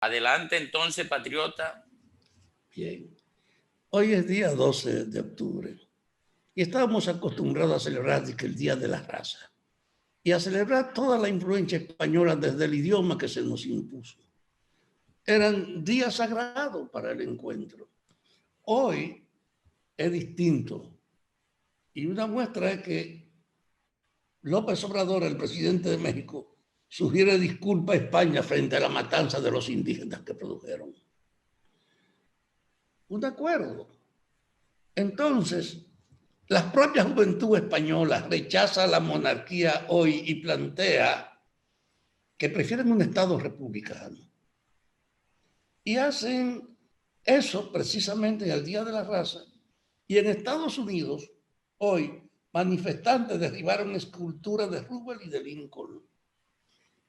Adelante entonces, patriota. Bien. Hoy es día 12 de octubre y estábamos acostumbrados a celebrar el Día de la Raza y a celebrar toda la influencia española desde el idioma que se nos impuso. Eran días sagrados para el encuentro. Hoy es distinto y una muestra es que López Obrador, el presidente de México, sugiere disculpa a España frente a la matanza de los indígenas que produjeron. Un acuerdo. Entonces, la propia juventud española rechaza la monarquía hoy y plantea que prefieren un Estado republicano. Y hacen eso precisamente en el Día de la Raza. Y en Estados Unidos, hoy, manifestantes derribaron esculturas de Roosevelt y de Lincoln.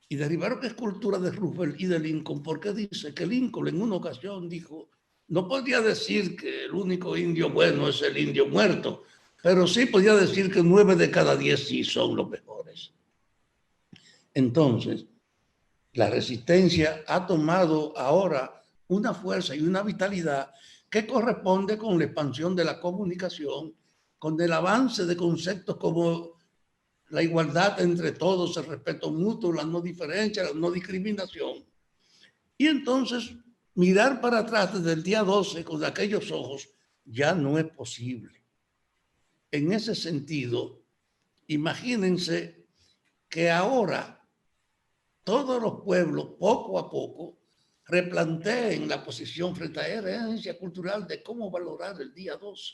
Y derribaron esculturas de Roosevelt y de Lincoln porque dice que Lincoln en una ocasión dijo, no podía decir que el único indio bueno es el indio muerto, pero sí podía decir que 9 de cada 10 sí son los mejores. Entonces, la resistencia ha tomado ahora una fuerza y una vitalidad que corresponde con la expansión de la comunicación, con el avance de conceptos como la igualdad entre todos, el respeto mutuo, la no diferencia, la no discriminación. Y entonces, mirar para atrás desde el día 12 con aquellos ojos ya no es posible. En ese sentido, imagínense que ahora todos los pueblos, poco a poco, replanteen la posición frente a la herencia cultural de cómo valorar el día 12.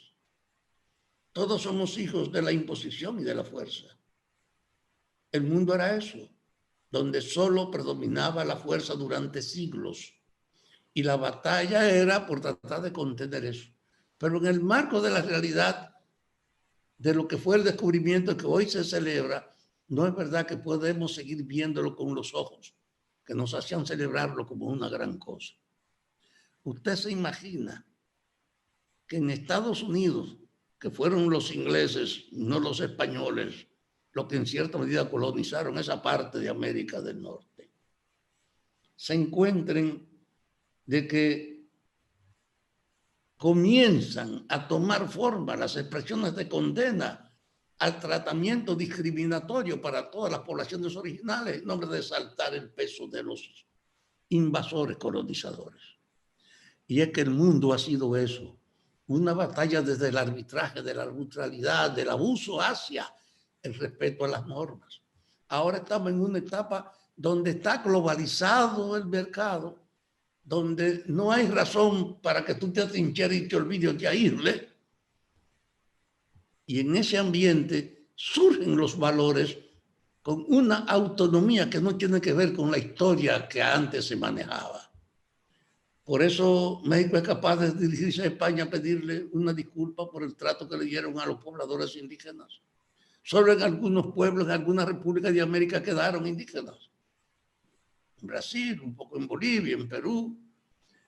Todos somos hijos de la imposición y de la fuerza. El mundo era eso, donde solo predominaba la fuerza durante siglos. Y la batalla era por tratar de contener eso. Pero en el marco de la realidad de lo que fue el descubrimiento que hoy se celebra, no es verdad que podemos seguir viéndolo con los ojos que nos hacían celebrarlo como una gran cosa. Usted se imagina que en Estados Unidos, que fueron los ingleses, no los españoles, los que en cierta medida colonizaron esa parte de América del Norte, se encuentren de que comienzan a tomar forma las expresiones de condena al tratamiento discriminatorio para todas las poblaciones originales en nombre de exaltar el peso de los invasores colonizadores. Y es que el mundo ha sido eso, una batalla desde el arbitraje, de la arbitrariedad, del abuso hacia el respeto a las normas. Ahora estamos en una etapa donde está globalizado el mercado, donde no hay razón para que tú te atrincheres y te olvides de irle. Y en ese ambiente surgen los valores con una autonomía que no tiene que ver con la historia que antes se manejaba. Por eso México es capaz de dirigirse a España a pedirle una disculpa por el trato que le dieron a los pobladores indígenas. Solo en algunos pueblos, en algunas repúblicas de América quedaron indígenas. En Brasil, un poco en Bolivia, en Perú,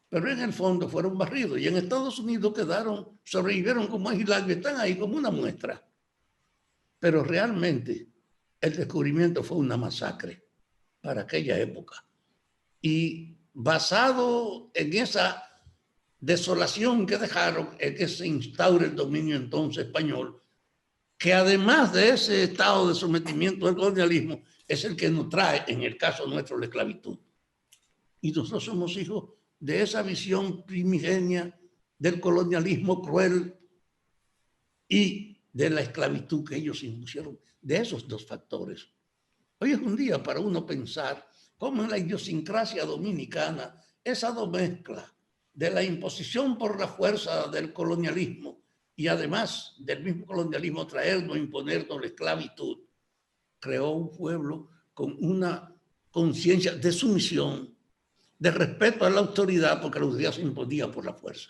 pero en el fondo fueron barridos. Y en Estados Unidos quedaron, sobrevivieron como aislados y están ahí como una muestra. Pero realmente el descubrimiento fue una masacre para aquella época. Y basado en esa desolación que dejaron, es que se instaura el dominio entonces español, que además de ese estado de sometimiento del colonialismo, es el que nos trae, en el caso nuestro, la esclavitud. Y nosotros somos hijos de esa visión primigenia del colonialismo cruel y de la esclavitud que ellos impusieron, de esos dos factores. Hoy es un día para uno pensar cómo en la idiosincrasia dominicana esa mezcla de la imposición por la fuerza del colonialismo y además del mismo colonialismo traernos, imponernos la esclavitud, creó un pueblo con una conciencia de sumisión, de respeto a la autoridad, porque la autoridad se imponía por la fuerza.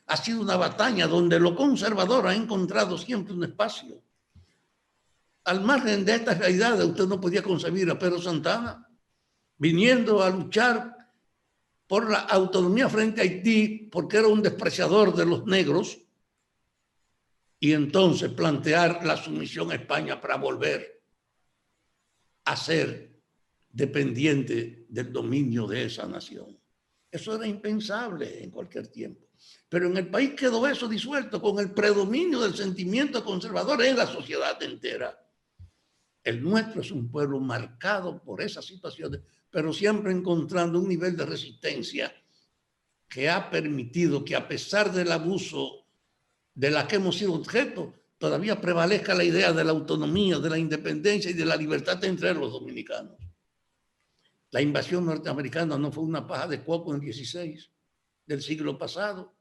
Ha sido una batalla donde lo conservador ha encontrado siempre un espacio. Al margen de estas realidades, usted no podía concebir a Pedro Santana viniendo a luchar por la autonomía frente a Haití, porque era un despreciador de los negros, y entonces plantear la sumisión a España para volver a ser dependiente del dominio de esa nación. Eso era impensable en cualquier tiempo. Pero en el país quedó eso disuelto con el predominio del sentimiento conservador en la sociedad entera. El nuestro es un pueblo marcado por esas situaciones, pero siempre encontrando un nivel de resistencia que ha permitido que, a pesar del abuso de la que hemos sido objeto, todavía prevalezca la idea de la autonomía, de la independencia y de la libertad entre los dominicanos. La invasión norteamericana no fue una paja de coco en 16 del siglo pasado,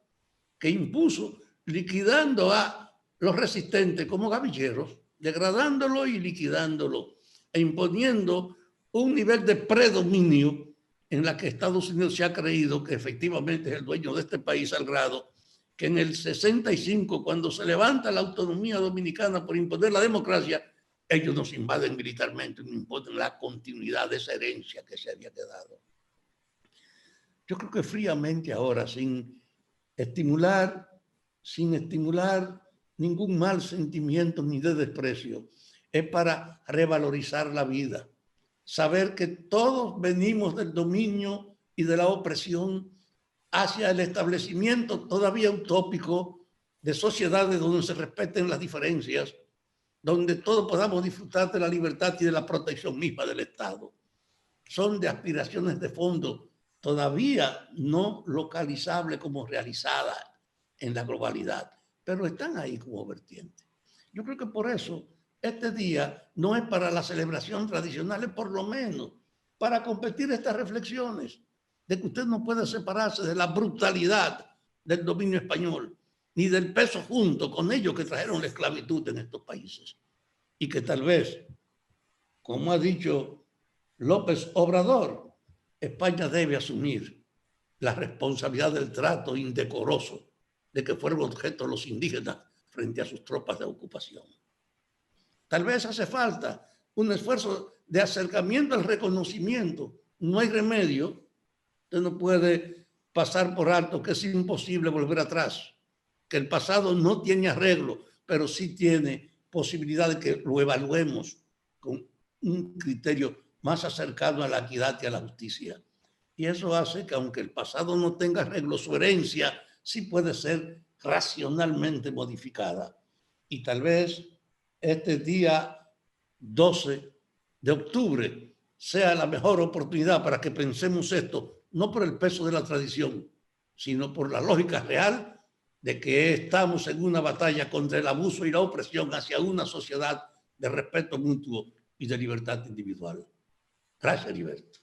que impuso liquidando a los resistentes como gavilleros, degradándolo y liquidándolo, e imponiendo un nivel de predominio en la que Estados Unidos se ha creído que efectivamente es el dueño de este país, al grado que en el 65, cuando se levanta la autonomía dominicana por imponer la democracia, ellos nos invaden militarmente, nos imponen la continuidad de esa herencia que se había quedado. Yo creo que fríamente ahora, sin estimular ningún mal sentimiento ni de desprecio, es para revalorizar la vida. Saber que todos venimos del dominio y de la opresión hacia el establecimiento todavía utópico de sociedades donde se respeten las diferencias, donde todos podamos disfrutar de la libertad y de la protección misma del Estado. Son de aspiraciones de fondo todavía no localizables como realizadas en la globalidad, pero están ahí como vertientes. Yo creo que por eso este día no es para la celebración tradicional, es por lo menos para competir estas reflexiones de que usted no puede separarse de la brutalidad del dominio español, ni del peso junto con ellos que trajeron la esclavitud en estos países. Y que tal vez, como ha dicho López Obrador, España debe asumir la responsabilidad del trato indecoroso de que fueron objeto los indígenas frente a sus tropas de ocupación. Tal vez hace falta un esfuerzo de acercamiento al reconocimiento. No hay remedio. Usted no puede pasar por alto que es imposible volver atrás, que el pasado no tiene arreglo, pero sí tiene posibilidad de que lo evaluemos con un criterio más acercado a la equidad y a la justicia. Y eso hace que, aunque el pasado no tenga arreglo, su herencia sí puede ser racionalmente modificada. Y tal vez este día 12 de octubre sea la mejor oportunidad para que pensemos esto, no por el peso de la tradición, sino por la lógica real de que estamos en una batalla contra el abuso y la opresión hacia una sociedad de respeto mutuo y de libertad individual. Gracias, Heriberto.